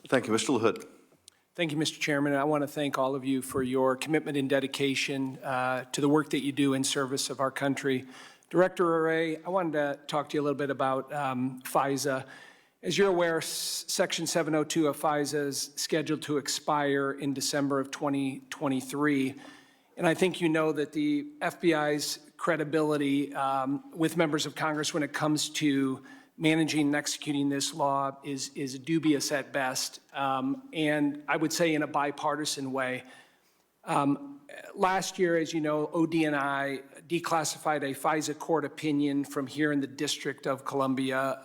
Thank you. Mr. LaHood. Thank you, Mr. Chairman. I want to thank all of you for your commitment and dedication to the work that you do in service of our country. Director Wray, I wanted to talk to you a little bit about FISA. As you're aware, Section 702 of FISA is scheduled to expire in December of 2023. And I think you know that the FBI's credibility with members of Congress when it comes to managing and executing this law is dubious at best, and I would say in a bipartisan way. Last year, as you know, OD&I declassified a FISA court opinion from here in the District of Columbia,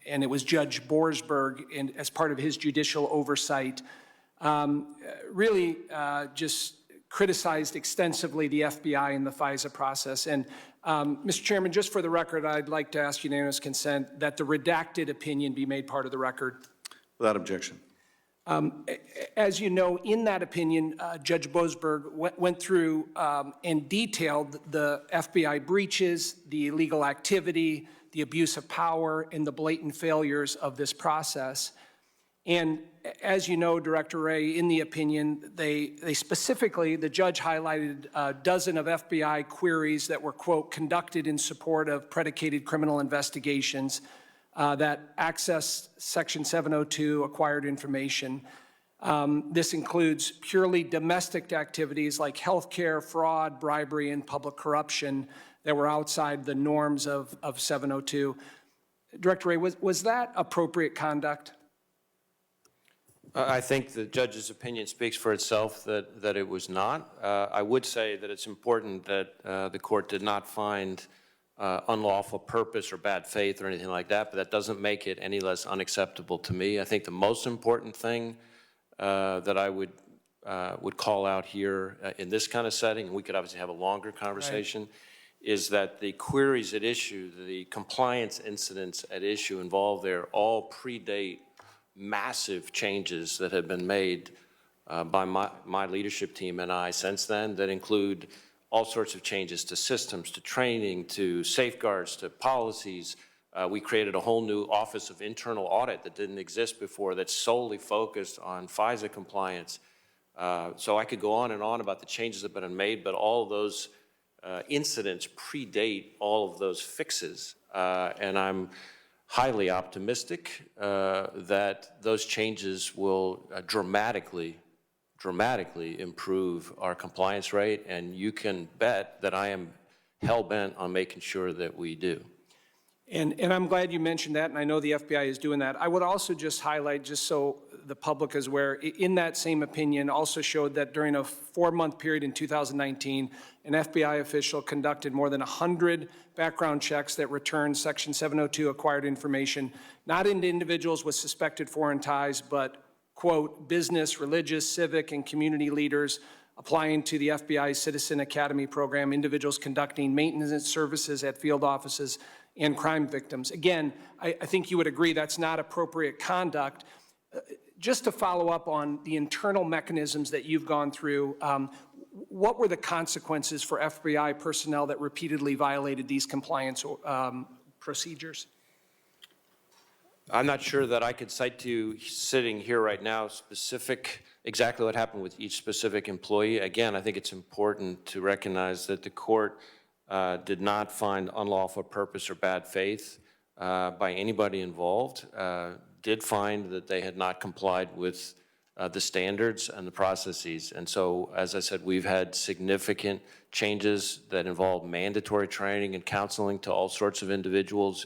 and it was Judge Borsberg, as part of his judicial oversight, really just criticized extensively the FBI and the FISA process. And Mr. Chairman, just for the record, I'd like to ask unanimous consent that the redacted opinion be made part of the record. Without objection. As you know, in that opinion, Judge Borsberg went through and detailed the FBI breaches, the illegal activity, the abuse of power, and the blatant failures of this process. And as you know, Director Wray, in the opinion, they specifically, the judge highlighted a dozen of FBI queries that were, quote, conducted in support of predicated criminal investigations that accessed Section 702 acquired information. This includes purely domestic activities like healthcare, fraud, bribery, and public corruption that were outside the norms of 702. Director Wray, was that appropriate conduct? I think the judge's opinion speaks for itself that it was not. I would say that it's important that the court did not find unlawful purpose or bad faith or anything like that, but that doesn't make it any less unacceptable to me. I think the most important thing that I would call out here in this kind of setting, and we could obviously have a longer conversation, right, is that the queries at issue, the compliance incidents at issue involved there all predate massive changes that have been made by my leadership team and I since then that include all sorts of changes to systems, to training, to safeguards, to policies. We created a whole new Office of Internal Audit that didn't exist before that's solely focused on FISA compliance. So I could go on and on about the changes that have been made, but all of those incidents predate all of those fixes. And I'm highly optimistic that those changes will dramatically improve our compliance rate, and you can bet that I am hell-bent on making sure that we do. And I'm glad you mentioned that, and I know the FBI is doing that. I would also just highlight, just so the public is aware, in that same opinion also showed that during a 4-month period in 2019, an FBI official conducted more than 100 background checks that returned Section 702 acquired information, not into individuals with suspected foreign ties, but, quote, business, religious, civic, and community leaders applying to the FBI's Citizen Academy program, individuals conducting maintenance services at field offices, and crime victims. Again, I think you would agree that's not appropriate conduct. Just to follow up on the internal mechanisms that you've gone through, what were the consequences for FBI personnel that repeatedly violated these compliance procedures? I'm not sure that I could cite to you sitting here right now exactly what happened with each specific employee. Again, I think it's important to recognize that the court did not find unlawful purpose or bad faith by anybody involved, did find that they had not complied with the standards and the processes. And so, as I said, we've had significant changes that involve mandatory training and counseling to all sorts of individuals.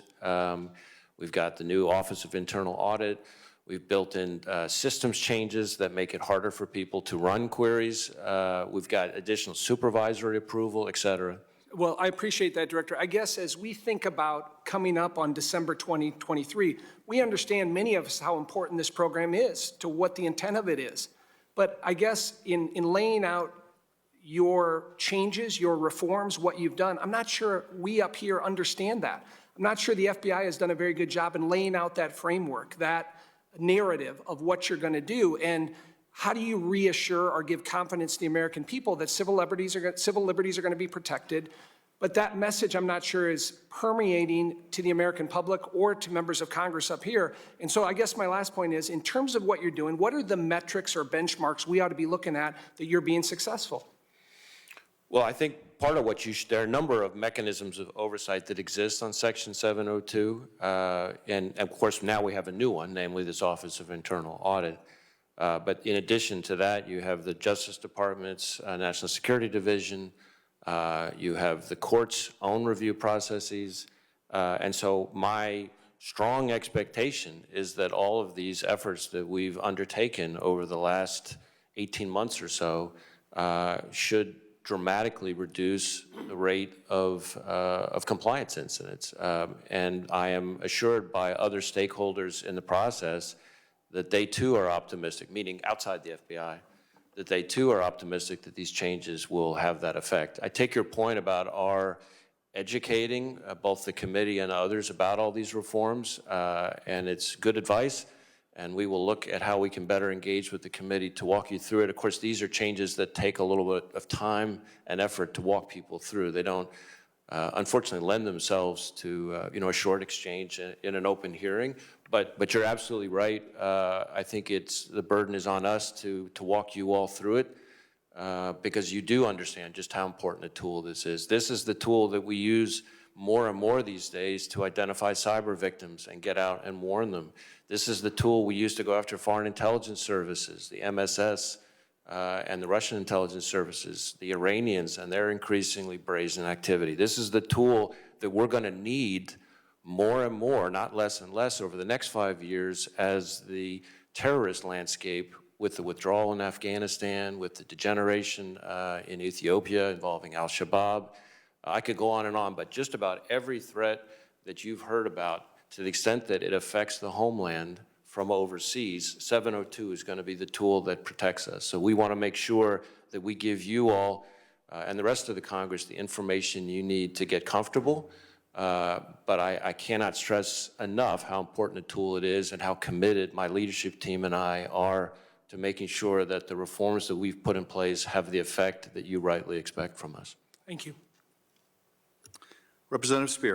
We've got the new Office of Internal Audit. We've built in systems changes that make it harder for people to run queries. We've got additional supervisory approval, et cetera. Well, I appreciate that, Director. I guess as we think about coming up on December 2023, we understand, many of us, how important this program is to what the intent of it is. But I guess in laying out your changes, your reforms, what you've done, I'm not sure we up here understand that. I'm not sure the FBI has done a very good job in laying out that framework, that narrative of what you're going to do. And how do you reassure or give confidence to the American people that civil liberties are going to be protected, But that message, I'm not sure, is permeating to the American public or to members of Congress up here. And so I guess my last point is, in terms of what you're doing, what are the metrics or benchmarks we ought to be looking at that you're being successful? Well, I think part of what there are a number of mechanisms of oversight that exist on Section 702. And of course, now we have a new one, namely this Office of Internal Audit. But in addition to that, you have the Justice Department's National Security Division. You have the court's own review processes. And so my strong expectation is that all of these efforts that we've undertaken over the last 18 months or so should dramatically reduce the rate of compliance incidents. And I am assured by other stakeholders in the process that they too are optimistic, meaning outside the FBI, that they too are optimistic that these changes will have that effect. I take your point about our educating both the committee and others about all these reforms, and it's good advice, and we will look at how we can better engage with the committee to walk you through it. Of course, these are changes that take a little bit of time and effort to walk people through. They don't, unfortunately, lend themselves to a short exchange in an open hearing. But you're absolutely right. I think the burden is on us to walk you all through it because you do understand just how important a tool this is. This is the tool that we use more and more these days to identify cyber victims and get out and warn them. This is the tool we use to go after foreign intelligence services, the MSS and the Russian intelligence services, the Iranians and their increasingly brazen activity. This is the tool that we're going to need more and more, not less and less, over the next 5 years as the terrorist landscape, with the withdrawal in Afghanistan, with the degeneration in Ethiopia involving al-Shabaab. I could go on, but just about every threat that you've heard about, to the extent that it affects the homeland from overseas, 702 is going to be the tool that protects us. So we want to make sure that we give you all and the rest of the Congress the information you need to get comfortable. But I cannot stress enough how important a tool it is and how committed my leadership team and I are to making sure that the reforms that we've put in place have the effect that you rightly expect from us. Thank you. Representative Spear.